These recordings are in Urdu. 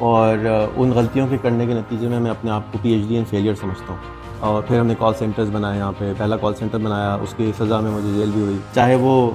اور ان غلطیوں کے کرنے کے نتیجے میں اپنے آپ کو PhD ان فیلئر سمجھتا ہوں. اور پھر ہم نے کال سینٹرز بنائے یہاں پہ. پہلا کال سینٹر بنایا، اس کی سزا میں مجھے جیل بھی ہوئی. چاہے وہ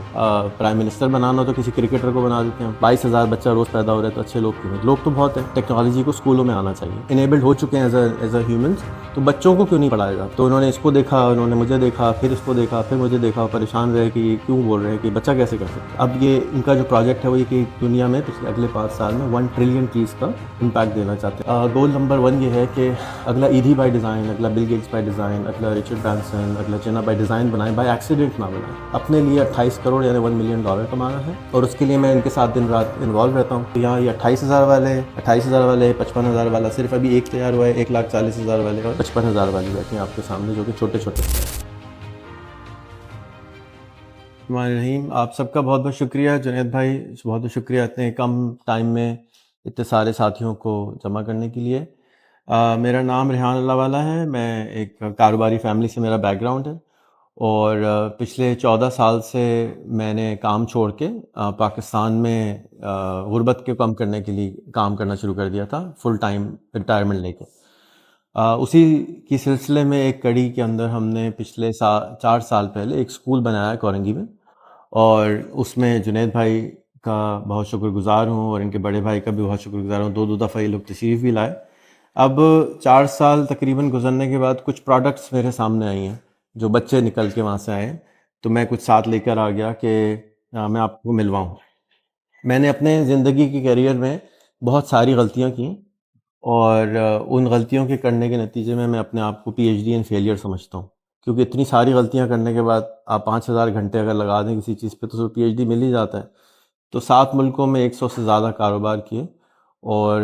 پرائم منسٹر بنانا ہو تو کسی کرکٹر کو بنا دیتے ہیں. 22,000 بچہ روز پیدا ہو رہا ہے تو اچھے لوگ کیوں نہیں؟ لوگ تو بہت ہیں. ٹیکنالوجی کو اسکولوں میں آنا چاہیے. انیبلڈ ہو چکے ہیں ایز اے ہیومنس، تو بچوں کو کیوں نہیں پڑھایا جاتا؟ تو انہوں نے اس کو دیکھا، انہوں نے مجھے دیکھا، پھر اس کو دیکھا، پھر مجھے دیکھا، پریشان رہے کہ یہ کیوں بول رہے ہیں کہ بچہ کیسے کر سکتا ہے. اب یہ ان کا جو پروجیکٹ ہے وہ یہ کہ دنیا میں پچھلے اگلے 5 سال میں 1 ٹریلین ٹریز کا امپیکٹ دینا چاہتے ہیں. گول نمبر 1 یہ ہے کہ اگلا ایدھی بائی ڈیزائن، اگلا بل گیٹس بائی ڈیزائن، اگلا رچرڈ برانسن، اگلا چینا بائی ڈیزائن بنائیں، بائی ایکسیڈنٹ نہ بنائیں. اپنے لیے 28 کروڑ یعنی $1 ملین کمانا ہے، اور اس کے لیے میں ان کے ساتھ دن رات انوالو رہتا ہوں. یہاں یہ 28,000 والے، 55,000 والا، صرف ابھی ایک تیار ہوا ہے. 1,40,000 والے اور 55,000 والے بیٹھے ہیں آپ کے سامنے، جو کہ چھوٹے چھوٹے. ہمارے رحیم، آپ سب کا بہت بہت شکریہ. جنید بھائی بہت بہت شکریہ اتنے کم ٹائم میں اتنے سارے ساتھیوں کو جمع کرنے کے لیے. میرا نام ریحان اللہ والا ہے. میں ایک کاروباری فیملی سے میرا بیک گراؤنڈ ہے، اور پچھلے 14 سال سے میں نے کام چھوڑ کے پاکستان میں غربت کو کم کرنے کے لیے کام کرنا شروع کر دیا تھا، فل ٹائم ریٹائرمنٹ لے کے. اسی کی سلسلے میں ایک کڑی کے اندر ہم نے پچھلے 4 سال پہلے ایک اسکول بنایا ہے کورنگی میں، اور اس میں جنید بھائی کا بہت شکر گزار ہوں، اور ان کے بڑے بھائی کا بھی بہت شکر گزار ہوں. 2 دفعہ یہ لوگ تشریف بھی لائے. اب 4 سال تقریباً گزرنے کے بعد کچھ پروڈکٹس میرے سامنے آئی ہیں جو بچے نکل کے وہاں سے آئے ہیں، تو میں کچھ ساتھ لے کر آ گیا کہ میں آپ کو ملواؤں. میں نے اپنے زندگی کے کیریئر میں بہت ساری غلطیاں کی، اور ان غلطیوں کے کرنے کے نتیجے میں اپنے آپ کو PhD ان فیلئر سمجھتا ہوں. کیونکہ اتنی ساری غلطیاں کرنے کے بعد آپ 5,000 گھنٹے اگر لگا دیں کسی چیز پہ تو PhD مل ہی جاتا ہے. تو 7 ملکوں میں 100 سے زیادہ کاروبار کیے، اور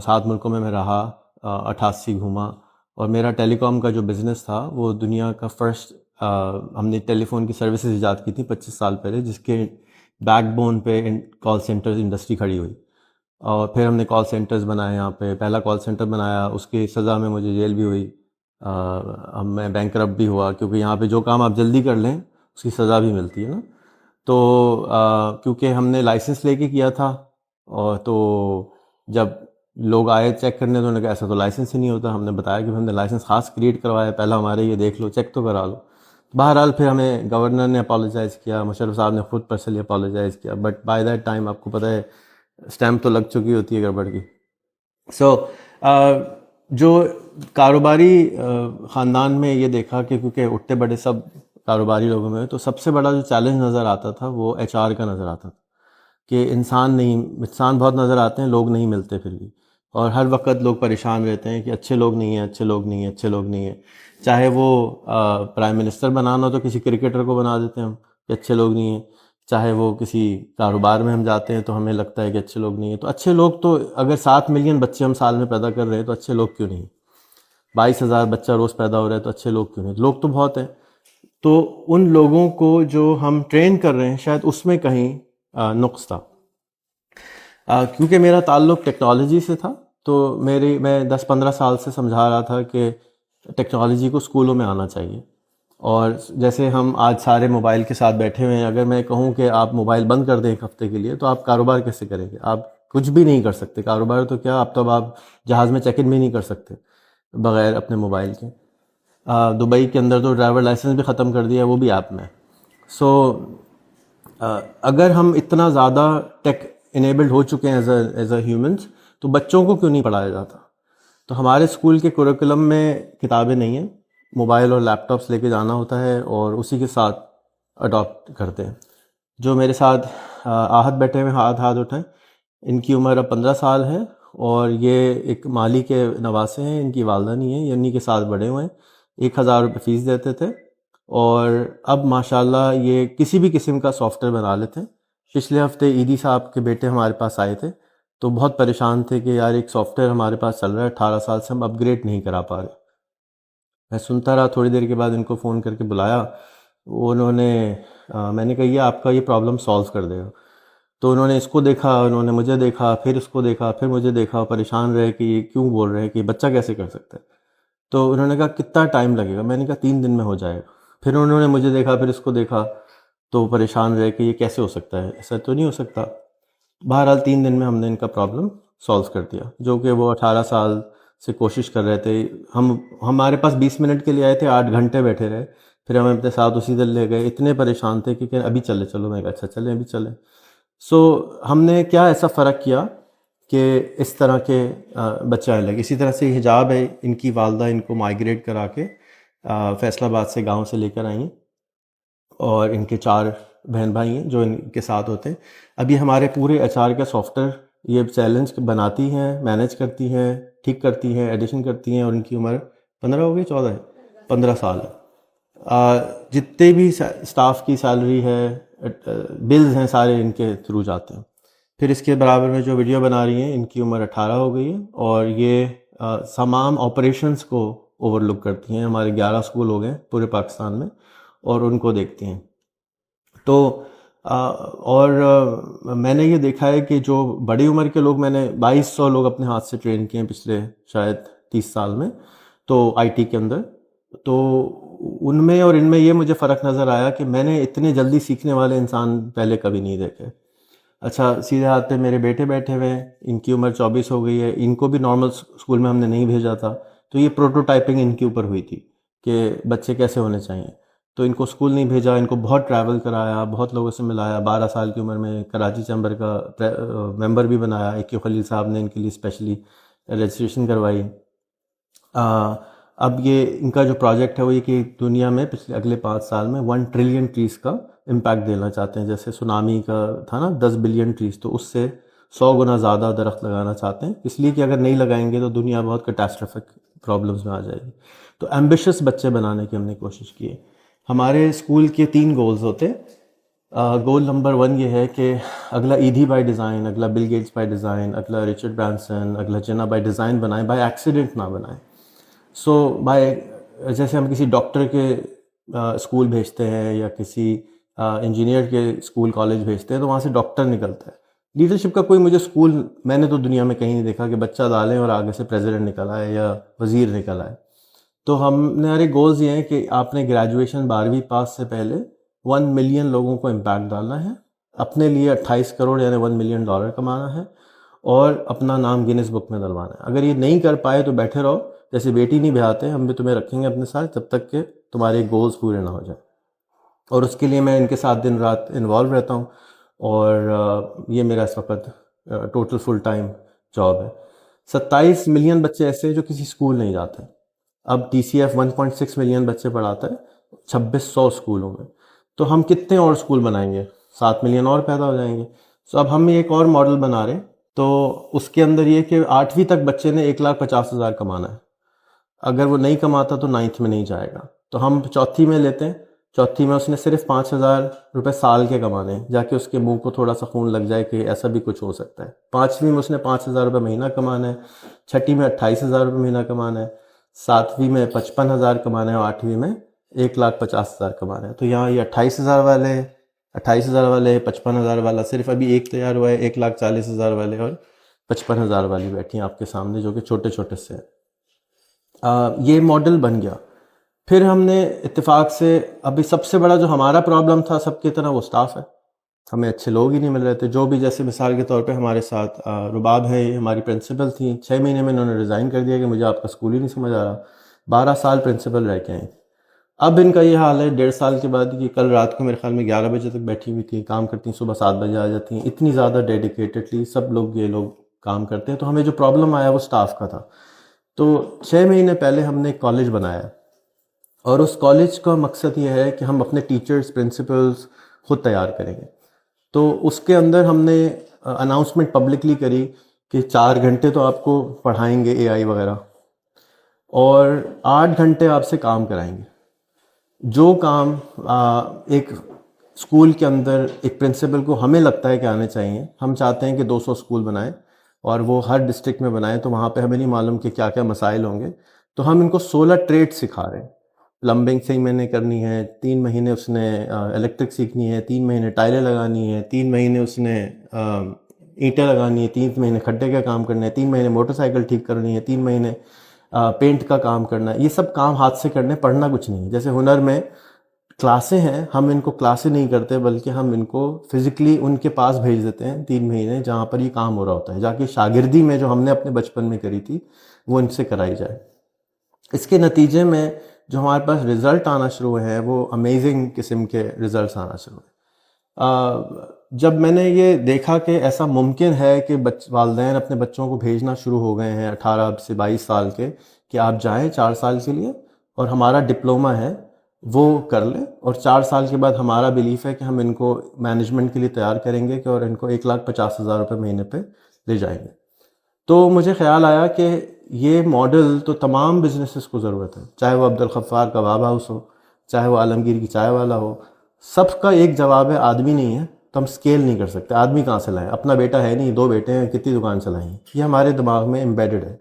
7 ملکوں میں رہا، 88 گھوما. اور میرا ٹیلی کام کا جو بزنس تھا وہ دنیا کا فرسٹ، ہم نے ٹیلی فون کی سروسز ایجاد کی تھی 25 سال پہلے، جس کے بیک بون پہ کال سینٹرز انڈسٹری کھڑی ہوئی. اور پھر ہم نے کال سینٹرز بنائے یہاں پہ. پہلا کال سینٹر بنایا، اس کی سزا میں مجھے جیل بھی ہوئی. اب میں بینکرپٹ بھی ہوا، کیونکہ یہاں پہ جو کام آپ جلدی کر لیں اس کی سزا بھی ملتی ہے نا. تو کیونکہ ہم نے لائسنس لے کے کیا تھا، اور تو جب لوگ آئے چیک کرنے تو انہوں نے کہا ایسا تو لائسنس ہی نہیں ہوتا. ہم نے بتایا کہ ہم نے لائسنس خاص کریٹ کروایا، پہلا ہمارے یہ دیکھ لو، چیک تو کرا لو. بہرحال پھر ہمیں گورنر نے اپالوجائز کیا، مشرف صاحب نے خود پرسنلی اپالوجائز کیا، بٹ بائی دیٹ ٹائم آپ کو پتہ ہے اسٹیمپ تو لگ چکی ہوتی ہے گڑبڑ کی. سو جو کاروباری خاندان میں یہ دیکھا کہ کیونکہ اٹھتے بڑے سب کاروباری لوگوں میں، تو سب سے بڑا جو چیلنج نظر آتا تھا وہ HR کا نظر آتا تھا، کہ انسان بہت نظر آتے ہیں، لوگ نہیں ملتے پھر بھی. اور ہر وقت لوگ پریشان رہتے ہیں کہ اچھے لوگ نہیں ہیں، اچھے لوگ نہیں ہیں، اچھے لوگ نہیں ہیں. چاہے وہ پرائم منسٹر بنانا ہو تو کسی کرکٹر کو بنا دیتے ہیں ہم کہ اچھے لوگ نہیں ہیں. چاہے وہ کسی کاروبار میں ہم جاتے ہیں تو ہمیں لگتا ہے کہ اچھے لوگ نہیں ہیں. تو اچھے لوگ تو اگر 7 ملین بچے ہم سال میں پیدا کر رہے ہیں تو اچھے لوگ کیوں نہیں؟ 22,000 بچہ روز پیدا ہو رہا ہے تو اچھے لوگ کیوں نہیں؟ لوگ تو بہت ہیں. تو ان لوگوں کو جو ہم ٹرین کر رہے ہیں شاید اس میں کہیں نقص تھا. کیونکہ میرا تعلق ٹیکنالوجی سے تھا، تو میں 10-15 سال سے سمجھا رہا تھا کہ ٹیکنالوجی کو اسکولوں میں آنا چاہیے. اور جیسے ہم آج سارے موبائل کے ساتھ بیٹھے ہوئے ہیں، اگر میں کہوں کہ آپ موبائل بند کر دیں 1 ہفتے کے لیے تو آپ کاروبار کیسے کریں گے؟ آپ کچھ بھی نہیں کر سکتے. کاروبار تو کیا، اب آپ جہاز میں چیک ان بھی نہیں کر سکتے بغیر اپنے موبائل کے. دبئی کے اندر تو ڈرائیور لائسنس بھی ختم کر دیا، وہ بھی ایپ میں. سو اگر ہم اتنا زیادہ ٹیک انیبلڈ ہو چکے ہیں ایز اے ہیومنس، تو بچوں کو کیوں نہیں پڑھایا جاتا؟ تو ہمارے اسکول کے کوریکولم میں کتابیں نہیں ہیں، موبائل اور لیپ ٹاپس لے کے جانا ہوتا ہے اور اسی کے ساتھ اڈاپٹ کرتے ہیں. جو میرے ساتھ آہت بیٹھے ہوئے ہاتھ اٹھائیں، ان کی عمر اب 15 سال ہے، اور یہ ایک مالی کے نواسے ہیں، ان کی والدہ نہیں ہیں، انہی کے ساتھ بڑے ہوئے ہیں. 1,000 روپے فیس دیتے تھے، اور اب ماشاءاللہ یہ کسی بھی قسم کا سافٹ ویئر بنا لیتے ہیں. پچھلے ہفتے ایدھی صاحب کے بیٹے ہمارے پاس آئے تھے، تو بہت پریشان تھے کہ یار ایک سافٹ ویئر ہمارے پاس چل رہا ہے 18 سال سے، ہم اپ گریڈ نہیں کرا پا رہے. میں سنتا رہا، تھوڑی دیر کے بعد ان کو فون کر کے بلایا. انہوں نے میں نے کہا یہ آپ کا یہ پرابلم سالو کر دے گا. تو انہوں نے اس کو دیکھا، انہوں نے مجھے دیکھا، پھر اس کو دیکھا، پھر مجھے دیکھا، پریشان رہے کہ یہ کیوں بول رہے ہیں کہ بچہ کیسے کر سکتا ہے. تو انہوں نے کہا کتنا ٹائم لگے گا؟ میں نے کہا 3 دن میں ہو جائے گا. پھر انہوں نے مجھے دیکھا، پھر اس کو دیکھا، تو پریشان رہے کہ یہ کیسے ہو سکتا ہے، ایسا تو نہیں ہو سکتا. بہرحال 3 دن میں ہم نے ان کا پرابلم سولو کر دیا، جو کہ وہ 18 سال سے کوشش کر رہے تھے. ہمارے پاس 20 منٹ کے لیے آئے تھے، 8 گھنٹے بیٹھے رہے، پھر ہم اپنے ساتھ اسی دن لے گئے. اتنے پریشان تھے کہ ابھی چلو. میں کہا اچھا چلیں ابھی چلیں. سو ہم نے کیا ایسا فرق کیا کہ اس طرح کے بچہ آنے لگے. اسی طرح سے حجاب ہے، ان کی والدہ ان کو مائیگریٹ کرا کے فیصل آباد سے گاؤں سے لے کر آئیں، اور ان کے 4 بہن بھائی ہیں جو ان کے ساتھ ہوتے ہیں. ابھی ہمارے پورے HR کا سافٹ ویئر یہ چیلنج بناتی ہیں، مینیج کرتی ہیں، ٹھیک کرتی ہیں، ایڈیشن کرتی ہیں، اور ان کی عمر 15 ہو گئی، 14 ہے، 15 سال ہے. جتنے بھی اسٹاف کی سیلری ہے، بلز ہیں، سارے ان کے تھرو جاتے ہیں. پھر اس کے برابر میں جو ویڈیو بنا رہی ہیں ان کی عمر 18 ہو گئی ہے، اور یہ تمام آپریشنز کو اوور لک کرتی ہیں. ہمارے 11 اسکول ہو گئے پورے پاکستان میں، اور ان کو دیکھتی ہیں. تو اور میں نے یہ دیکھا ہے کہ جو بڑی عمر کے لوگ، میں نے 2200 لوگ اپنے ہاتھ سے ٹرین کیے ہیں پچھلے شاید 30 سال میں، تو IT کے اندر. تو ان میں اور ان میں یہ مجھے فرق نظر آیا کہ میں نے اتنے جلدی سیکھنے والے انسان پہلے کبھی نہیں دیکھے. اچھا سیدھے ہاتھ پہ میرے بیٹے بیٹھے ہوئے ہیں، ان کی عمر 24 ہو گئی ہے. ان کو بھی نارمل اسکول میں ہم نے نہیں بھیجا تھا، تو یہ پروٹوٹائپنگ ان کے اوپر ہوئی تھی کہ بچے کیسے ہونے چاہیے. تو ان کو اسکول نہیں بھیجا، ان کو بہت ٹریول کرایا، بہت لوگوں سے ملایا. 12 سال کی عمر میں کراچی چیمبر کا ممبر بھی بنایا. ایک خلیل صاحب نے ان کے لیے اسپیشلی رجسٹریشن کروائی. اب یہ ان کا جو پروجیکٹ ہے وہ یہ کہ دنیا میں اگلے 5 سال میں 1 ٹریلین ٹریز کا امپیکٹ دینا چاہتے ہیں. جیسے سونامی کا تھا نا 10 بلین ٹریز، تو اس سے 100 گنا زیادہ درخت لگانا چاہتے ہیں. اس لیے کہ اگر نہیں لگائیں گے تو دنیا بہت کیٹاسٹرفک پرابلمس میں آ جائے گی. تو ایمبیشس بچے بنانے کی ہم نے کوشش کی ہے. ہمارے اسکول کے 3 گولز ہوتے. گول نمبر 1 یہ ہے کہ اگلا ایدھی بائی ڈیزائن، اگلا بل گیٹس بائی ڈیزائن، اگلا رچرڈ برانسن، اگلا جنا بائی ڈیزائن بنائیں، بائی ایکسیڈنٹ نہ بنائیں. سو بائی جیسے ہم کسی ڈاکٹر کے اسکول بھیجتے ہیں یا کسی انجینئر کے اسکول کالج بھیجتے ہیں تو وہاں سے ڈاکٹر نکلتا ہے. لیڈرشپ کا کوئی مجھے اسکول میں نے تو دنیا میں کہیں نہیں دیکھا کہ بچہ ڈالیں اور آگے سے پریزیڈنٹ نکل آئے یا وزیر نکل آئے. تو ہمارے گولز یہ ہیں کہ آپ نے گریجویشن 12ویں پاس سے پہلے 1 ملین لوگوں کو امپیکٹ ڈالنا ہے، اپنے لیے 28 کروڑ یعنی $1 ملین کمانا ہے، اور اپنا نام گینس بک میں دلوانا ہے. اگر یہ نہیں کر پائے تو بیٹھے رہو، جیسے بیٹی نہیں بیاہتے، ہم بھی تمہیں رکھیں گے اپنے ساتھ جب تک کہ تمہارے گولز پورے نہ ہو جائیں. اور اس کے لیے میں ان کے ساتھ دن رات انوالو رہتا ہوں، اور یہ میرا اس وقت ٹوٹل فل ٹائم جاب ہے. 27 ملین بچے ایسے ہیں جو کسی اسکول نہیں جاتے. اب TCF 1.6 ملین بچے پڑھاتا ہے 2600 اسکولوں میں. تو ہم کتنے اور اسکول بنائیں گے؟ 7 ملین اور پیدا ہو جائیں گے. سو اب ہم ایک اور ماڈل بنا رہے ہیں، تو اس کے اندر یہ کہ 8ویں تک بچے نے 1,50,000 کمانا ہے. اگر وہ نہیں کماتا تو 9th میں نہیں جائے گا. تو ہم چوتھی میں لیتے ہیں، چوتھی میں اس نے صرف 5,000 روپے سال کے کمانے ہیں، جا کے اس کے منہ کو تھوڑا سا خون لگ جائے کہ ایسا بھی کچھ ہو سکتا ہے. 5ویں میں اس نے 5,000 روپے مہینہ کمانا ہے، چھٹی میں 28,000 روپے مہینہ کمانا ہے، 7ویں میں 55,000 کمانا ہے، اور 8ویں میں 1,50,000 کمانا ہے. تو یہاں یہ 28,000 والے، 28,000 والے، 55,000 والا، صرف ابھی ایک تیار ہوا ہے 1,40,000 والے، اور 55,000 والی بیٹھی ہیں آپ کے سامنے جو کہ چھوٹے چھوٹے سے ہیں. یہ ماڈل بن گیا. پھر ہم نے اتفاق سے، ابھی سب سے بڑا جو ہمارا پرابلم تھا سب کی طرح وہ سٹاف ہے. ہمیں اچھے لوگ ہی نہیں مل رہے تھے. جو بھی جیسے مثال کے طور پہ ہمارے ساتھ رباب ہے، یہ ہماری پرنسپل تھیں. 6 مہینے میں انہوں نے ریزائن کر دیا کہ مجھے آپ کا اسکول ہی نہیں سمجھ آ رہا. 12 سال پرنسپل رہ کے آئیں. اب ان کا یہ حال ہے 1.5 سال کے بعد کہ کل رات کو میرے خیال میں 11 بجے تک بیٹھی ہوئی تھی، کام کرتی ہیں، صبح 7 بجے آ جاتی ہیں. اتنی زیادہ ڈیڈیکیٹڈلی سب لوگ یہ لوگ کام کرتے ہیں. تو ہمیں جو پرابلم آیا وہ سٹاف کا تھا. تو 6 مہینے پہلے ہم نے ایک کالج بنایا، اور اس کالج کا مقصد یہ ہے کہ ہم اپنے ٹیچرز، پرنسپلز خود تیار کریں گے. تو اس کے اندر ہم نے اناؤنسمنٹ پبلکلی کری کہ 4 گھنٹے تو آپ کو پڑھائیں گے AI وغیرہ، اور 8 گھنٹے آپ سے کام کرائیں گے. جو کام ایک اسکول کے اندر ایک پرنسپل کو ہمیں لگتا ہے کہ آنے چاہیے، ہم چاہتے ہیں کہ 200 اسکول بنائیں اور وہ ہر ڈسٹرکٹ میں بنائیں. تو وہاں پہ ہمیں نہیں معلوم کہ کیا کیا مسائل ہوں گے. تو ہم ان کو 16 ٹریڈ سکھا رہے ہیں. پلمبنگ 6 مہینے کرنی ہے، 3 مہینے اس نے الیکٹرک سیکھنی ہے، 3 مہینے ٹائلیں لگانی ہے، 3 مہینے اس نے اینٹیں لگانی ہے، 3 مہینے کھڈے کا کام کرنا ہے، 3 مہینے موٹر سائیکل ٹھیک کرنی ہے، 3 مہینے پینٹ کا کام کرنا ہے. یہ سب کام ہاتھ سے کرنے، پڑھنا کچھ نہیں. جیسے ہنر میں کلاسیں ہیں، ہم ان کو کلاسیں نہیں کرتے بلکہ ہم ان کو فزیکلی ان کے پاس بھیج دیتے ہیں 3 مہینے جہاں پر یہ کام ہو رہا ہوتا ہے، جا کے شاگردی میں جو ہم نے اپنے بچپن میں کری تھی وہ ان سے کرائی جائے۔ اس کے نتیجے میں جو ہمارے پاس رزلٹ آنا شروع ہوئے ہیں وہ امیزنگ قسم کے رزلٹس آنا شروع ہوئے۔ جب میں نے یہ دیکھا کہ ایسا ممکن ہے کہ والدین اپنے بچوں کو بھیجنا شروع ہو گئے ہیں 18 سے 22 سال کے کہ آپ جائیں 4 سال کے لیے اور ہمارا ڈپلومہ ہے وہ کر لیں، اور 4 سال کے بعد ہمارا بلیف ہے کہ ہم ان کو مینجمنٹ کے لیے تیار کریں گے کہ اور ان کو 1,50,000 روپے مہینے پہ لے جائیں گے، تو مجھے خیال آیا کہ یہ ماڈل تو تمام بزنسز کو ضرورت ہے، چاہے وہ عبدالغفار کباب ہاؤس ہو، چاہے وہ عالمگیر کی چائے والا ہو، سب کا ایک جواب ہے آدمی نہیں ہے تو ہم سکیل نہیں کر سکتے۔ آدمی کہاں سے لائیں؟ اپنا بیٹا ہے نہیں، 2 بیٹے ہیں، کتنی دکان چلائیں؟ یہ ہمارے دماغ میں امبیڈڈ ہے۔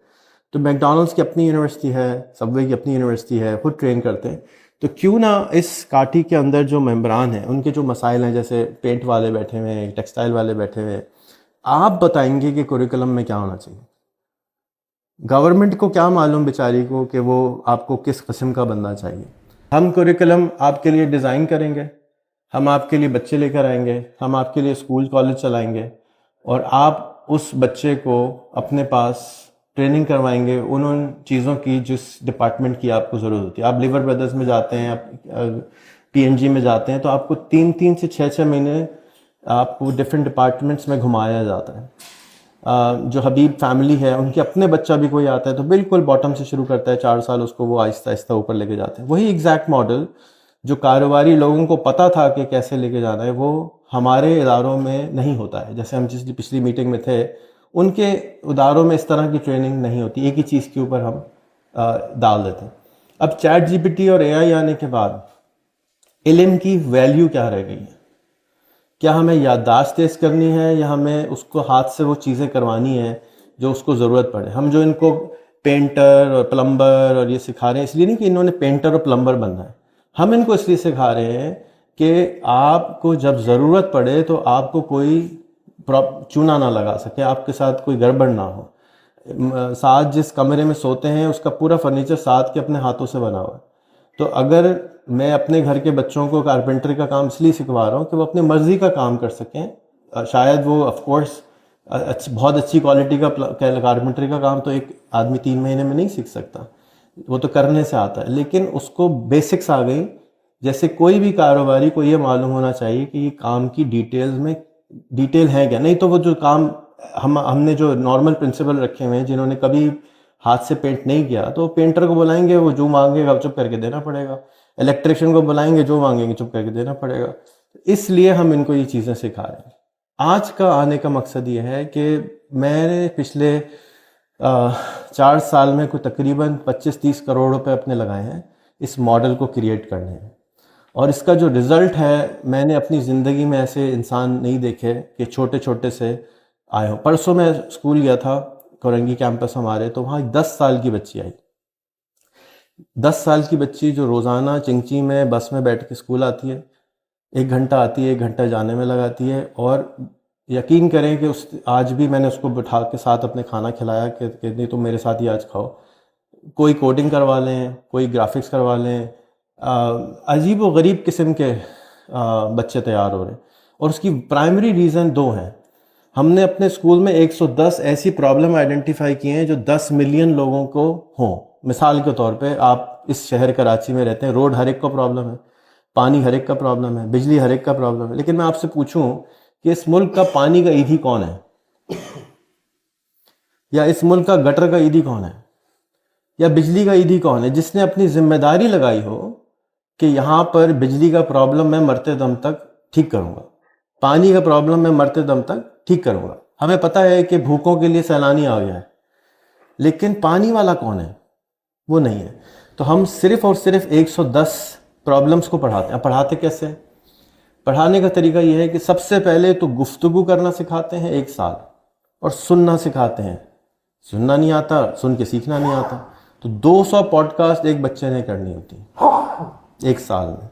تو میکڈونلڈس کی اپنی یونیورسٹی ہے، سب وے کی اپنی یونیورسٹی ہے، خود ٹرین کرتے ہیں، تو کیوں نہ اس کاٹھی کے اندر جو ممبران ہیں ان کے جو مسائل ہیں، جیسے پینٹ والے بیٹھے ہوئے ہیں، ٹیکسٹائل والے بیٹھے ہوئے ہیں، آپ بتائیں گے کہ کوریکولم میں کیا ہونا چاہیے؟ گورنمنٹ کو کیا معلوم بیچاری کو کہ وہ آپ کو کس قسم کا بننا چاہیے؟ ہم کوریکولم آپ کے لیے ڈیزائن کریں گے، ہم آپ کے لیے بچے لے کر آئیں گے، ہم آپ کے لیے اسکول کالج چلائیں گے، اور آپ اس بچے کو اپنے پاس ٹریننگ کروائیں گے ان چیزوں کی جس ڈپارٹمنٹ کی آپ کو ضرورت ہوتی ہے۔ آپ لیور بردرز میں جاتے ہیں، آپ پی این جی میں جاتے ہیں، تو آپ کو 3 سے 6 مہینے آپ کو ڈفرینٹ ڈپارٹمنٹس میں گھمایا جاتا ہے۔ جو حبیب فیملی ہے ان کے اپنے بچہ بھی کوئی آتا ہے تو بالکل باٹم سے شروع کرتا ہے، 4 سال اس کو وہ آہستہ آہستہ اوپر لے کے جاتے ہیں۔ وہی ایگزیکٹ ماڈل جو کاروباری لوگوں کو پتہ تھا کہ کیسے لے کے جانا ہے وہ ہمارے اداروں میں نہیں ہوتا ہے۔ جیسے ہم پچھلی میٹنگ میں تھے، ان کے اداروں میں اس طرح کی ٹریننگ نہیں ہوتی، ایک ہی چیز کے اوپر ہم ڈال دیتے ہیں۔ اب چیٹ جی پی ٹی اور اے آئی آنے کے بعد علم کی ویلیو کیا رہ گئی ہے؟ کیا ہمیں یادداشت تیز کرنی ہے یا ہمیں اس کو ہاتھ سے وہ چیزیں کروانی ہیں جو اس کو ضرورت پڑے؟ ہم جو ان کو پینٹر اور پلمبر اور یہ سکھا رہے ہیں اس لیے نہیں کہ انہوں نے پینٹر اور پلمبر بننا ہے، ہم ان کو اس لیے سکھا رہے ہیں کہ آپ کو جب ضرورت پڑے تو آپ کو کوئی چونا نہ لگا سکے، آپ کے ساتھ کوئی گڑبڑ نہ ہو۔ ساتھ جس کمرے میں سوتے ہیں اس کا پورا فرنیچر ساتھ کے اپنے ہاتھوں سے بنا ہوا ہے، تو اگر میں اپنے گھر کے بچوں کو کارپینٹری کا کام اس لیے سکھوا رہا ہوں کہ وہ اپنے مرضی کا کام کر سکیں۔ شاید وہ آف کورس بہت اچھی کوالٹی کا کارپینٹری کا کام تو ایک آدمی 3 مہینے میں نہیں سیکھ سکتا، وہ تو کرنے سے آتا ہے، لیکن اس کو بیسکس آ گئی۔ جیسے کوئی بھی کاروباری کو یہ معلوم ہونا چاہیے کہ یہ کام کی ڈیٹیلز میں ڈیٹیل ہے کیا، نہیں تو وہ جو کام ہم نے جو نارمل پرنسپل رکھے ہوئے ہیں جنہوں نے کبھی ہاتھ سے پینٹ نہیں کیا تو پینٹر کو بلائیں گے، وہ جو مانگے گا چپ کر کے دینا پڑے گا، الیکٹریشین کو بلائیں گے، جو مانگیں گے چپ کر کے دینا پڑے گا۔ اس لیے ہم ان کو یہ چیزیں سکھا رہے ہیں۔ آج کا آنے کا مقصد یہ ہے کہ میں نے پچھلے 4 سال میں کوئی تقریباً 25-30 کروڑ روپے اپنے لگائے ہیں اس ماڈل کو کریٹ کرنے میں، اور اس کا جو رزلٹ ہے میں نے اپنی زندگی میں ایسے انسان نہیں دیکھے کہ چھوٹے چھوٹے سے آئے ہوں۔ پرسوں میں اسکول گیا تھا، کورنگی کیمپس ہمارے، تو وہاں 10 سال کی بچی آئی، 10 سال کی بچی جو روزانہ چنگچی میں بس میں بیٹھ کے اسکول آتی ہے، 1 گھنٹہ آتی ہے، 1 گھنٹہ جانے میں لگاتی ہے، اور یقین کریں کہ آج بھی میں نے اس کو بٹھا کے ساتھ اپنے کھانا کھلایا کہ نہیں تم میرے ساتھ ہی آج کھاؤ۔ کوئی کوڈنگ کروا لیں، کوئی گرافکس کروا لیں، عجیب و غریب قسم کے بچے تیار ہو رہے ہیں، اور اس کی پرائمری ریزن 2 ہیں۔ ہم نے اپنے اسکول میں 110 ایسی پرابلم آئیڈینٹیفائی کی ہیں جو 10 ملین لوگوں کو ہوں۔ مثال کے طور پہ آپ اس شہر کراچی میں رہتے ہیں، روڈ ہر ایک کا پرابلم ہے، پانی ہر ایک کا پرابلم ہے، بجلی ہر ایک کا پرابلم ہے، لیکن میں آپ سے پوچھوں کہ اس ملک کا پانی کا ایدھی کون ہے؟ یا اس ملک کا گٹر کا ایدھی کون ہے؟ یا بجلی کا ایدھی کون ہے جس نے اپنی ذمہ داری لگائی ہو کہ یہاں پر بجلی کا پرابلم میں مرتے دم تک ٹھیک کروں گا، پانی کا پرابلم میں مرتے دم تک ٹھیک کروں گا؟ ہمیں پتہ ہے کہ بھوکوں کے لیے سیلانی آ گیا ہے، لیکن پانی والا کون ہے؟ وہ نہیں ہے۔ تو ہم صرف اور صرف 110 پرابلمس کو پڑھاتے ہیں۔ پڑھاتے کیسے؟ پڑھانے کا طریقہ یہ ہے کہ سب سے پہلے تو گفتگو کرنا سکھاتے ہیں 1 سال، اور سننا سکھاتے ہیں۔ سننا نہیں آتا، سن کے سیکھنا نہیں آتا، تو 200 پوڈ کاسٹ ایک بچے نے کرنی ہوتی 1 سال میں،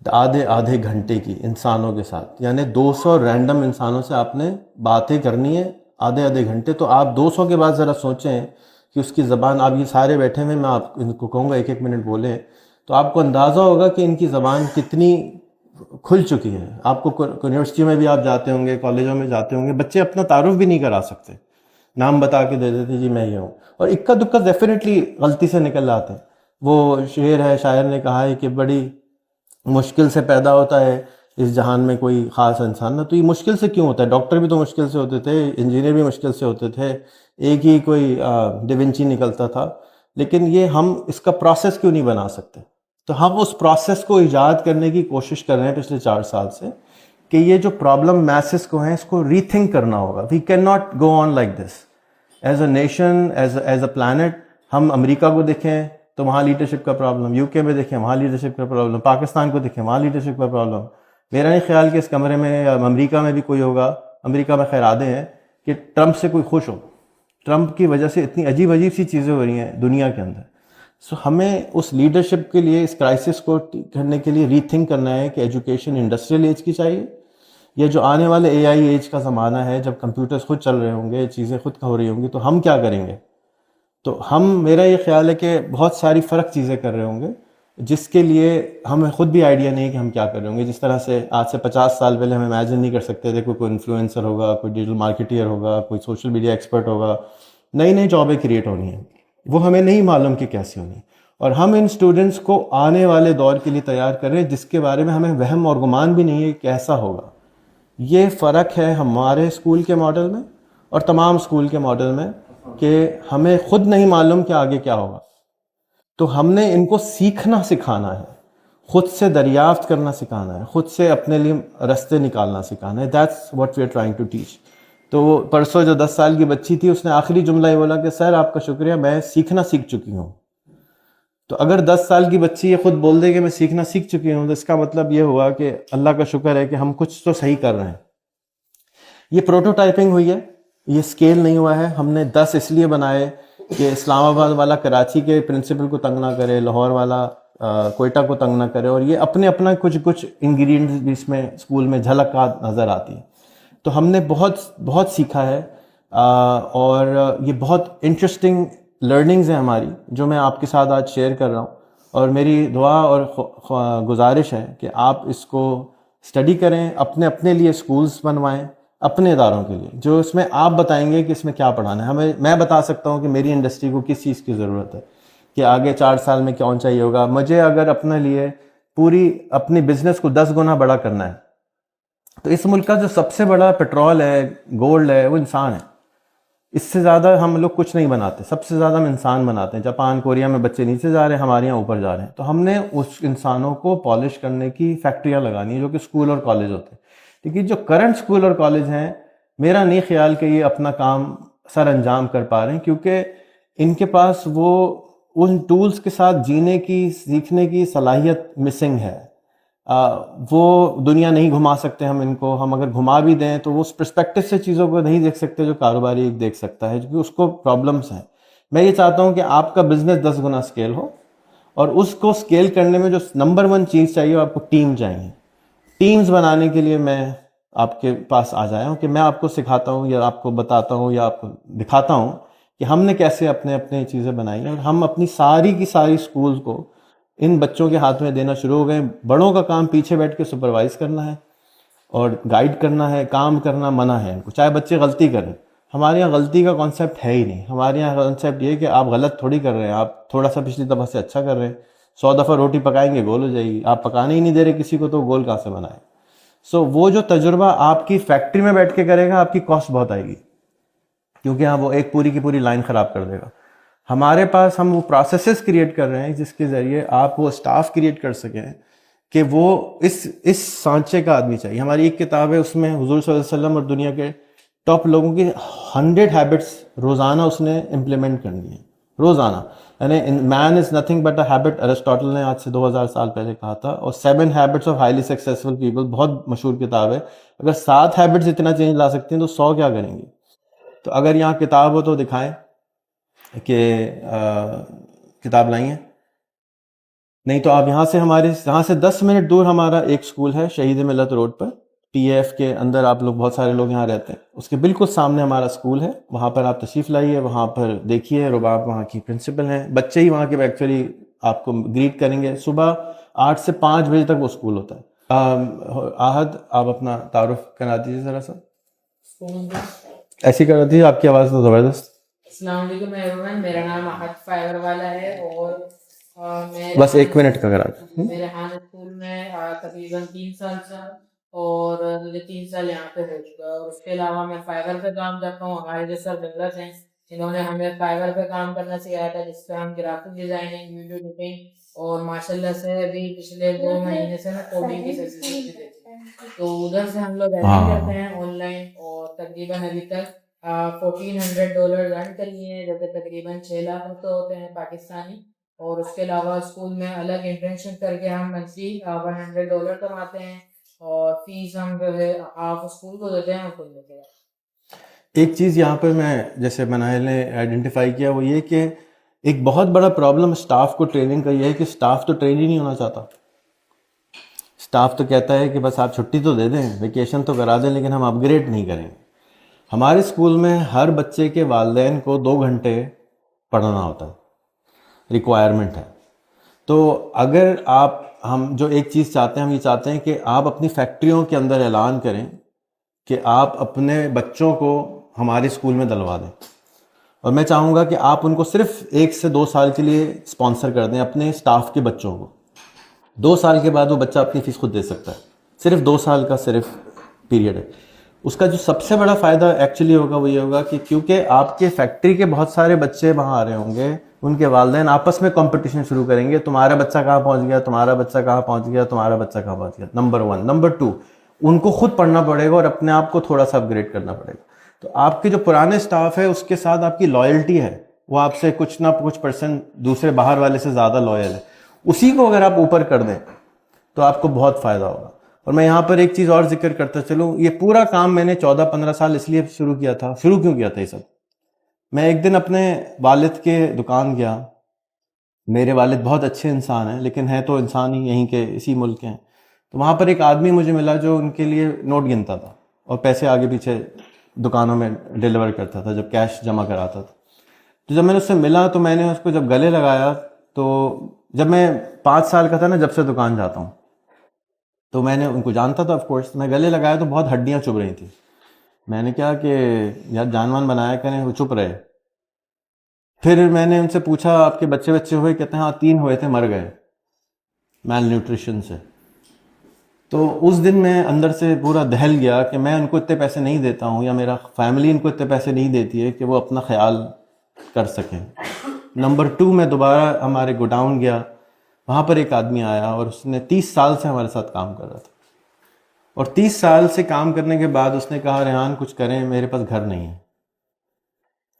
آدھے گھنٹے کی انسانوں کے ساتھ، یعنی 200 رینڈم انسانوں سے آپ نے باتیں کرنی ہے آدھے گھنٹے۔ تو آپ 200 کے بعد ذرا سوچیں کہ اس کی زبان، آپ یہ سارے بیٹھے ہوئے، میں آپ ان کو کہوں گا 1-1 منٹ بولیں، تو آپ کو اندازہ ہوگا کہ ان کی زبان کتنی کھل چکی ہے. آپ کو یونیورسٹیوں میں بھی آپ جاتے ہوں گے, کالجوں میں جاتے ہوں گے, بچے اپنا تعارف بھی نہیں کرا سکتے, نام بتا کے دے دیتے جی میں یہ ہوں, اور اکا دکا ڈیفینیٹلی غلطی سے نکل آتے ہیں. وہ شعر ہے, شاعر نے کہا ہے کہ بڑی مشکل سے پیدا ہوتا ہے اس جہان میں کوئی خاص انسان. نہ تو یہ مشکل سے کیوں ہوتا ہے؟ ڈاکٹر بھی تو مشکل سے ہوتے تھے, انجینئر بھی مشکل سے ہوتے تھے, ایک ہی کوئی ڈیونچی نکلتا تھا. لیکن یہ ہم اس کا پروسیس کیوں نہیں بنا سکتے؟ تو ہم اس پروسیس کو ایجاد کرنے کی کوشش کر رہے ہیں پچھلے 4 سال سے, کہ یہ جو پرابلم میسز کو ہیں اس کو ری تھنک کرنا ہوگا. We can not go on like this as a nation, as a plant. ہم امریکہ کو دیکھیں تو وہاں لیڈرشپ کا پرابلم, یو کے میں دیکھیں وہاں لیڈرشپ کا پرابلم, پاکستان کو دیکھیں وہاں لیڈرشپ کا پرابلم. میرا نہیں خیال کہ اس کمرے میں یا امریکہ میں بھی کوئی ہوگا, امریکہ میں خیر آدھے ہیں, کہ ٹرمپ سے کوئی خوش ہو. ٹرمپ کی وجہ سے اتنی عجیب سی چیزیں ہو رہی ہیں دنیا کے اندر. سو ہمیں اس لیڈرشپ کے لیے, اس کرائسس کو کرنے کے لیے ری تھنک کرنا ہے کہ ایجوکیشن انڈسٹریل ایج کی چاہیے. یہ جو آنے والے اے آئی ایج کا زمانہ ہے, جب کمپیوٹرز خود چل رہے ہوں گے, چیزیں خود ہو رہی ہوں گی, تو ہم کیا کریں گے؟ تو میرا یہ خیال ہے کہ بہت ساری فرق چیزیں کر رہے ہوں گے, جس کے لیے ہمیں خود بھی آئیڈیا نہیں کہ ہم کیا کر رہے ہوں گے. جس طرح سے آج سے 50 سال پہلے ہم امیجن نہیں کر سکتے تھے کوئی انفلوئنسر ہوگا, کوئی ڈیجیٹل مارکیٹر ہوگا, کوئی سوشل میڈیا ایکسپرٹ ہوگا. نئی نئی جابیں کریٹ ہونی ہیں, وہ ہمیں نہیں معلوم کہ کیسی ہونی. اور ہم ان اسٹوڈنٹس کو آنے والے دور کے لیے تیار کر رہے ہیں جس کے بارے میں ہمیں وہم اور گمان بھی نہیں ہے کہ ایسا ہوگا. یہ فرق ہے ہمارے اسکول کے ماڈل میں اور تمام اسکول کے ماڈل میں, کہ ہمیں خود نہیں معلوم کہ آگے کیا ہوگا. تو ہم نے ان کو سیکھنا سکھانا ہے, خود سے دریافت کرنا سکھانا ہے, خود سے اپنے لیے رستے نکالنا سکھانا ہے. That's what we are trying to teach. تو وہ پرسوں جو 10 سال کی بچی تھی, اس نے آخری جملہ یہ بولا کہ سر آپ کا شکریہ, میں سیکھنا سیکھ چکی ہوں. تو اگر 10 سال کی بچی یہ خود بول دے کہ میں سیکھنا سیکھ چکی ہوں, تو اس کا مطلب یہ ہوا کہ اللہ کا شکر ہے کہ ہم کچھ تو صحیح کر رہے ہیں. یہ پروٹوٹائپنگ ہوئی ہے, یہ اسکیل نہیں ہوا ہے. ہم نے 10 اس لیے بنائے کہ اسلام آباد والا کراچی کے پرنسپل کو تنگ نہ کرے, لاہور والا کوئٹہ کو تنگ نہ کرے, اور یہ اپنے اپنا کچھ انگریڈینٹس بھی اس میں اسکول میں جھلک نظر آتی ہے. تو ہم نے بہت سیکھا ہے, اور یہ بہت انٹرسٹنگ لرننگز ہیں ہماری, جو میں آپ کے ساتھ آج شیئر کر رہا ہوں. اور میری دعا اور گزارش ہے کہ آپ اس کو اسٹڈی کریں, اپنے لیے اسکولز بنوائیں اپنے اداروں کے لیے, جو اس میں آپ بتائیں گے کہ اس میں کیا پڑھانا ہے. میں بتا سکتا ہوں کہ میری انڈسٹری کو کس چیز کی ضرورت ہے, کہ آگے 4 سال میں کون چاہیے ہوگا. مجھے اگر اپنے لیے پوری اپنی بزنس کو 10 گنا بڑا کرنا ہے, تو اس ملک کا جو سب سے بڑا پیٹرول ہے, گولڈ ہے, وہ انسان ہے. اس سے زیادہ ہم لوگ کچھ نہیں بناتے, سب سے زیادہ ہم انسان بناتے ہیں. جاپان کوریا میں بچے نیچے جا رہے ہیں, ہمارے یہاں اوپر جا رہے ہیں. تو ہم نے اس انسانوں کو پالش کرنے کی فیکٹریاں لگانی ہیں, جو کہ اسکول اور کالج ہوتے ہیں. لیکن جو کرنٹ اسکول اور کالج ہیں, میرا نہیں خیال کہ یہ اپنا کام سر انجام کر پا رہے ہیں, کیونکہ ان کے پاس وہ ان ٹولز کے ساتھ جینے کی, سیکھنے کی صلاحیت مسنگ ہے. وہ دنیا نہیں گھما سکتے ہم ان کو. ہم اگر گھما بھی دیں تو وہ اس پرسپیکٹو سے چیزوں کو نہیں دیکھ سکتے جو کاروباری دیکھ سکتا ہے, کیونکہ اس کو پرابلمس ہیں. میں یہ چاہتا ہوں کہ آپ کا بزنس 10 گنا اسکیل ہو, اور اس کو اسکیل کرنے میں جو نمبر 1 چیز چاہیے, آپ کو ٹیم چاہیے. ٹیمز بنانے کے لیے میں آپ کے پاس آ جایا ہوں, کہ میں آپ کو سکھاتا ہوں یا آپ کو بتاتا ہوں یا آپ کو دکھاتا ہوں کہ ہم نے کیسے اپنے چیزیں بنائی ہیں. اور ہم اپنی ساری کی ساری اسکولز کو ان بچوں کے ہاتھ میں دینا شروع ہو گئے. بڑوں کا کام پیچھے بیٹھ کے سپروائز کرنا ہے اور گائیڈ کرنا ہے, کام کرنا منع ہے ان کو, چاہے بچے غلطی کریں. ہمارے یہاں غلطی کا کانسیپٹ ہے ہی نہیں. ہمارے یہاں کانسیپٹ یہ ہے کہ آپ غلط تھوڑی کر رہے ہیں, آپ تھوڑا سا پچھلی دفعہ سے اچھا کر رہے ہیں. 100 دفعہ روٹی پکائیں گے گول ہو جائے گی, آپ پکانے ہی نہیں دے رہے کسی کو, تو گول کہاں سے بنائے. سو وہ جو تجربہ آپ کی فیکٹری میں بیٹھ کے کرے گا, آپ کی کاسٹ بہت آئے گی, کیونکہ ہاں وہ ایک پوری کی پوری لائن خراب کر دے گا. ہمارے پاس ہم وہ پروسیسز کریٹ کر رہے ہیں جس کے ذریعے آپ وہ اسٹاف کریٹ کر سکیں کہ وہ اس سانچے کا آدمی چاہیے. ہماری ایک کتاب ہے, اس میں حضور صلی اللہ علیہ وسلم اور دنیا کے ٹاپ لوگوں کی 100 ہیبٹس روزانہ اس نے امپلیمنٹ کرنی ہے, روزانہ. یعنی man is nothing but a habit, Aristotle نے آج سے 2000 سال پہلے کہا تھا. اور 7 habits of highly successful people, بہت مشہور کتاب ہے. اگر 7 ہیبٹس اتنا چینج لا سکتے ہیں تو 100 کیا کریں گے. تو اگر یہاں کتاب ہو تو دکھائیں کہ کتاب لائی ہیں. نہیں تو آپ یہاں سے 10 منٹ دور ہمارا ایک اسکول ہے شہید ملت روڈ پر, پی ایف کے اندر. آپ لوگ بہت سارے لوگ یہاں رہتے ہیں, اس کے بالکل سامنے ہمارا اسکول ہے. وہاں پر آپ تشریف لائیے, وہاں پر دیکھیے. رباب وہاں کی پرنسپل ہیں, بچے ہی وہاں کے ایکچولی آپ کو گریٹ کریں گے. صبح 8 سے 5 بجے تک وہ اسکول ہوتا ہے. آہد آپ اپنا تعارف کرا دیجیے ذرا سا. ایسی کرا دیجیے, آپ کی آواز تو زبردست. السلام علیکم ایوریون, میرا نام احد فائبر والا ہے اور میں بس 1 منٹ کا کرا دیں. میں ریحان اسکول میں تقریباً 3 سال سے ہوں اور مجھے 3 سال یہاں پہ ہو چکا ہے. اور اس کے علاوہ میں فائبر پہ کام کرتا ہوں. ہمارے جو سر بلرس ہیں انہوں نے ہمیں فائبر پہ کام کرنا سکھایا تھا, جس پہ ہم گرافک ڈیزائننگ, ویڈیو ایڈیٹنگ اور ماشاء اللہ سے ابھی پچھلے 2 مہینے سے نا کوڈنگ کی سکسیس بھی دیکھی. تو ادھر سے ہم لوگ ارننگ کرتے ہیں آن لائن, اور تقریباً ابھی تک $1,400 ارن کر لیے ہیں, جو کہ تقریباً 6 لاکھ روپے ہوتے ہیں پاکستانی. اور اس کے علاوہ اسکول میں الگ انٹرنشپ کر کے ہم منتھلی $100 کماتے ہیں, اور فیس ہم جو ہے آپ اسکول کو دیتے ہیں اور خود دیتے ہیں. ایک چیز یہاں پہ میں جیسے مناہل نے آئیڈینٹیفائی کیا وہ یہ کہ ایک بہت بڑا پرابلم اسٹاف کو ٹریننگ کا یہ ہے کہ اسٹاف تو ٹرین ہی نہیں ہونا چاہتا. اسٹاف تو کہتا ہے کہ بس آپ چھٹی تو دے دیں, ویکیشن تو کرا دیں, لیکن ہم اپ گریڈ نہیں کریں گے. ہمارے اسکول میں ہر بچے کے والدین کو 2 گھنٹے پڑھانا ہوتا ہے, ریکوائرمنٹ ہے. تو اگر ہم جو ایک چیز چاہتے ہیں, ہم یہ چاہتے ہیں کہ آپ اپنی فیکٹریوں کے اندر اعلان کریں کہ آپ اپنے بچوں کو ہمارے اسکول میں دلوا دیں, اور میں چاہوں گا کہ آپ ان کو صرف 1 سے 2 سال کے لیے اسپانسر کر دیں اپنے اسٹاف کے بچوں کو. 2 سال کے بعد وہ بچہ اپنی فیس خود دے سکتا ہے. صرف 2 سال کا صرف پیریڈ ہے. اس کا جو سب سے بڑا فائدہ ایکچولی ہوگا وہ یہ ہوگا کہ کیونکہ آپ کے فیکٹری کے بہت سارے بچے وہاں آ رہے ہوں گے, ان کے والدین آپس میں کمپٹیشن شروع کریں گے, تمہارا بچہ کہاں پہنچ گیا, تمہارا بچہ کہاں پہنچ گیا, تمہارا بچہ کہاں پہنچ گیا. نمبر 1. نمبر 2, ان کو خود پڑھنا پڑے گا اور اپنے آپ کو تھوڑا سا اپ گریڈ کرنا پڑے گا. تو آپ کے جو پرانے اسٹاف ہے اس کے ساتھ آپ کی لائلٹی ہے, وہ آپ سے کچھ نہ کچھ پرسنٹ دوسرے باہر والے سے زیادہ لائل ہے. اسی کو اگر آپ اوپر کر دیں تو آپ کو بہت فائدہ ہوگا. اور میں یہاں پر ایک چیز اور ذکر کرتا چلوں, یہ پورا کام میں نے 14-15 سال اس لیے شروع کیا تھا. شروع کیوں کیا تھا یہ سب؟ میں ایک دن اپنے والد کے دکان گیا. میرے والد بہت اچھے انسان ہیں, لیکن ہیں تو انسان ہی یہیں کے, اسی ملک کے ہیں. تو وہاں پر ایک آدمی مجھے ملا جو ان کے لیے نوٹ گنتا تھا اور پیسے آگے پیچھے دکانوں میں ڈیلیور کرتا تھا جب کیش جمع کراتا تھا. تو جب میں نے اس سے ملا تو میں نے اس کو جب گلے لگایا, تو جب میں 5 سال کا تھا نا, جب سے دکان جاتا ہوں, تو میں نے ان کو جانتا تھا آف کورس. میں گلے لگایا تو بہت ہڈیاں چبھ رہی تھیں. میں نے کہا کہ یار جانوان بنایا کریں, وہ چپ رہے. پھر میں نے ان سے پوچھا آپ کے بچے ہوئے؟ کہتے ہیں ہاں 3 ہوئے تھے, مر گئے میل نیوٹریشن سے. تو اس دن میں اندر سے پورا دہل گیا کہ میں ان کو اتنے پیسے نہیں دیتا ہوں, یا میرا فیملی ان کو اتنے پیسے نہیں دیتی ہے کہ وہ اپنا خیال کر سکیں. نمبر 2, میں دوبارہ ہمارے گوڈاؤن گیا. وہاں پر ایک آدمی آیا اور اس نے 30 سال سے ہمارے ساتھ کام کر رہا تھا, اور 30 سال سے کام کرنے کے بعد اس نے کہا ریحان کچھ کریں, میرے پاس گھر نہیں ہے.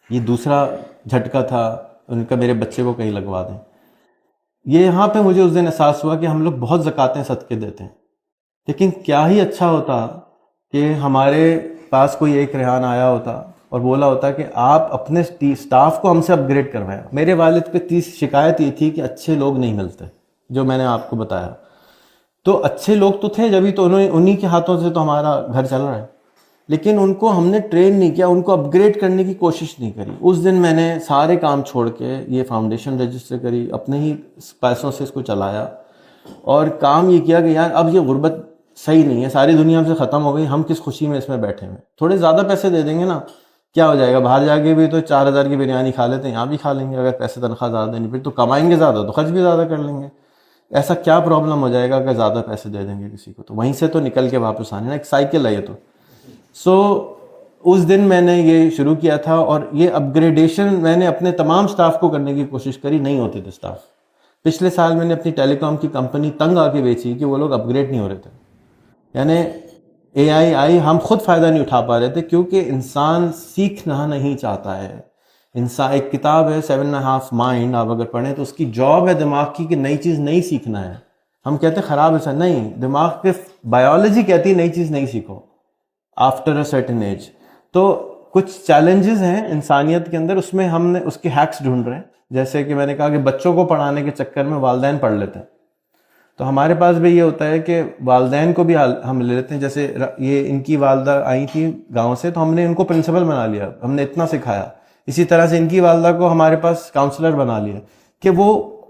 یہ دوسرا جھٹکا تھا ان کا, میرے بچے کو کہیں لگوا دیں. یہ یہاں پہ مجھے اس دن احساس ہوا کہ ہم لوگ بہت زکاتیں صدقے دیتے ہیں, لیکن کیا ہی اچھا ہوتا کہ ہمارے پاس کوئی ایک ریحان آیا ہوتا اور بولا ہوتا کہ آپ اپنے سٹاف کو ہم سے اپ گریڈ کروایا. میرے والد پہ شکایت یہ تھی کہ اچھے لوگ نہیں ملتے, جو میں نے آپ کو بتایا. تو اچھے لوگ تو تھے جبھی تو انہی کے ہاتھوں سے تو ہمارا گھر چل رہا ہے, لیکن ان کو ہم نے ٹرین نہیں کیا, ان کو اپ گریڈ کرنے کی کوشش نہیں کری. اس دن میں نے سارے کام چھوڑ کے یہ فاؤنڈیشن رجسٹر کری, اپنے ہی پیسوں سے اس کو چلایا, اور کام یہ کیا کہ یار اب یہ غربت صحیح نہیں ہے, ساری دنیا ہم سے ختم ہو گئی, ہم کس خوشی میں اس میں بیٹھے ہوئے. تھوڑے زیادہ پیسے دے دیں گے نا, کیا ہو جائے گا, باہر جا کے بھی تو 4,000 کی بریانی کھا لیتے ہیں, یہاں بھی کھا لیں گے. اگر پیسے تنخواہ زیادہ دینی پھر تو کمائیں گے زیادہ تو خرچ بھی زیادہ کر لیں گے. ایسا کیا پرابلم ہو جائے گا کہ زیادہ پیسے دے دیں گے کسی کو, تو وہیں سے تو نکل کے واپس آنے نا, ایک سائیکل ہے یہ. تو اس دن میں نے یہ شروع کیا تھا, اور یہ اپ گریڈیشن میں نے اپنے تمام سٹاف کو کرنے کی کوشش کری, نہیں ہوتے تھے سٹاف. پچھلے سال میں نے اپنی ٹیلی کام کی کمپنی تنگ آ کے بیچی کہ وہ لوگ اپ گریڈ نہیں ہو رہے تھے. یعنی اے آئی ہم خود فائدہ نہیں اٹھا پا رہے تھے, کیونکہ انسان سیکھنا نہیں چاہتا ہے. انسان, ایک کتاب ہے 7.5 مائنڈ, آپ اگر پڑھیں تو اس کی جاب ہے دماغ کی کہ نئی چیز نہیں سیکھنا ہے. ہم کہتے ہیں خراب ہے, نہیں, دماغ کے بایولوجی کہتی ہے نئی چیز نہیں سیکھو آفٹر اے سرٹن ایج. تو کچھ چیلنجز ہیں انسانیت کے اندر, اس میں ہم نے اس کے ہیکس ڈھونڈ رہے ہیں. جیسے کہ میں نے کہا کہ بچوں کو پڑھانے کے چکر میں والدین پڑھ لیتے ہیں, تو ہمارے پاس بھی یہ ہوتا ہے کہ والدین کو بھی ہم لے لیتے ہیں. جیسے یہ ان کی والدہ آئی تھی گاؤں سے, تو ہم نے ان کو پرنسپل بنا لیا, ہم نے اتنا سکھایا. اسی طرح سے ان کی والدہ کو ہمارے پاس کاؤنسلر بنا لیا کہ وہ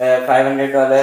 $500